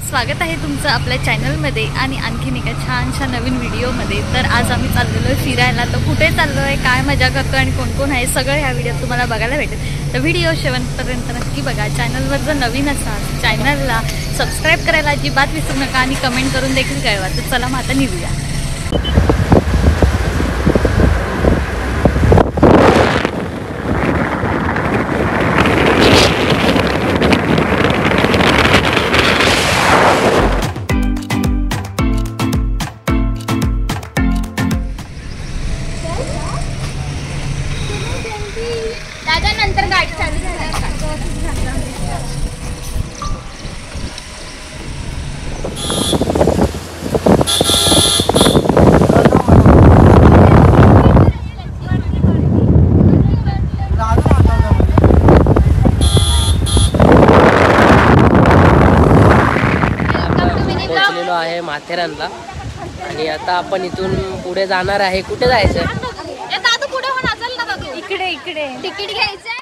स्वागत आहे तुमचं आपल्या चॅनलमध्ये आणि आणखीन एका छानशा नवीन व्हिडिओमध्ये। तर आज आम्ही चाललेलो आहे फिरायला। तर कुठे चाललो आहे, काय मजा करतो आणि कोण कोण आहे सगळं ह्या व्हिडिओत तुम्हाला बघायला भेटेल। तर व्हिडिओ शेवटपर्यंत नक्की बघा। चॅनलवर जर नवीन असाल चॅनलला सबस्क्राईब करायला अजिबात विसरू नका आणि कमेंट करून देखील कळवा। तर चला मग आता निघूया। नंतर गाडी चालू पोहोचलेलो आहे माथेरानला आणि आता आपण इथून पुढे जाणार आहे। कुठे जायचं? इकडे तिकीट घ्यायचं।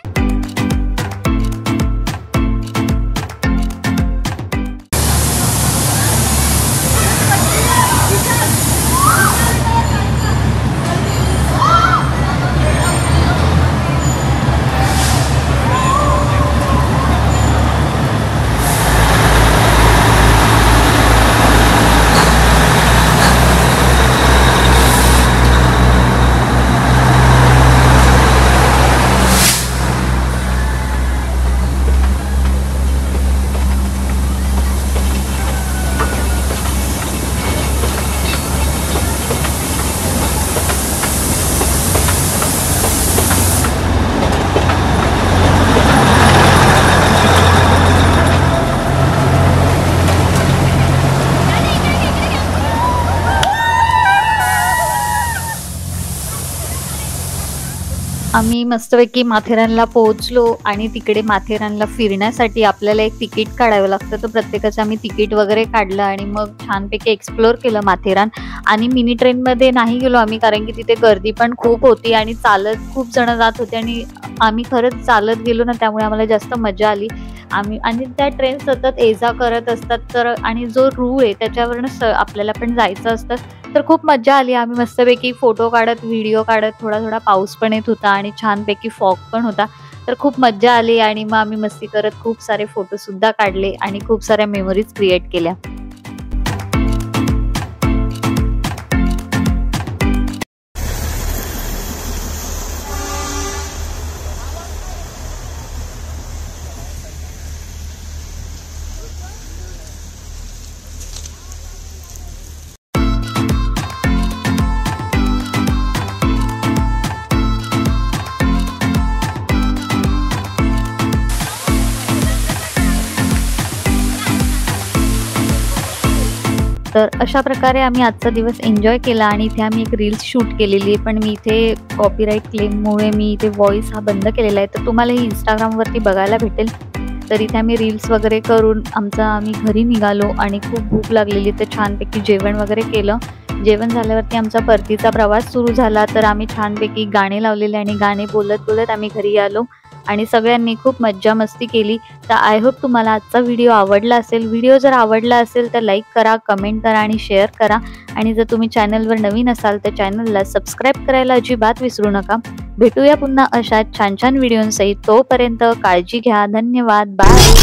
आम्ही मस्तपैकी माथेरानला पोहोचलो आणि तिकडे माथेरानला फिरण्यासाठी आपल्याला एक तिकीट काढावं लागतं। तर प्रत्येकाचं आम्ही तिकीट वगैरे काढलं आणि मग छानपैकी एक्सप्लोर केलं माथेरान। आणि मिनी ट्रेनमध्ये नाही गेलो आम्ही, कारण की तिथे गर्दी पण खूप होती आणि चालत खूप जण जात होते आणि आम्ही खरंच चालत गेलो ना, त्यामुळे आम्हाला जास्त मजा आली। आणि त्या ट्रेन सतत ये-जा करत असतात, तर आणि जो रूळ आहे त्याच्यावरच आपल्याला पण जायचं असतं। तर खूप मजा आली। आम्ही मस्तपैकी फोटो काढत, व्हिडिओ काढत, थोडा पाऊस पण येत होता आणि छानपैकी फॉग पण होता। तर खूप मजा आली आणि मग आम्ही मस्ती करत खूप सारे फोटो सुद्धा काढले आणि खूप साऱ्या मेमरीज क्रिएट केल्या। तर अशा प्रकारे आम्ही आजचा दिवस एन्जॉय केला आणि इथे आम्ही एक रील्स शूट केलेली आहे, पण मी इथे कॉपीराईट क्लेममुळे मी इथे व्हॉइस हा बंद केलेला आहे। तर तुम्हाला ही इंस्टाग्रामवरती बघायला भेटेल। तर इथे आम्ही रील्स वगैरे करून आम्ही घरी निघालो आणि खूप भूक लागलेली, तर छानपैकी जेवण वगैरे केलं। जेवण झाल्यावरती आमचा परतीचा प्रवास सुरू झाला। तर आम्ही छानपैकी गाणे लावलेले आणि गाणे बोलत बोलत आम्ही घरी आलो आणि सगळ्यांनी खूप मज्जा मस्ती केली। तर आय होप तुम्हाला आजचा व्हिडिओ आवडला असेल। व्हिडिओ जर आवडला असेल तर लाईक करा, कमेंट करा आणि शेअर करा। आणि जर तुम्ही चॅनलवर नवीन असाल तर चॅनलला सबस्क्राईब करायला अजिबात विसरू नका। भेटूया पुन्हा अशा छान छान व्हिडिओंसहित। तोपर्यंत काळजी घ्या। धन्यवाद। बाय।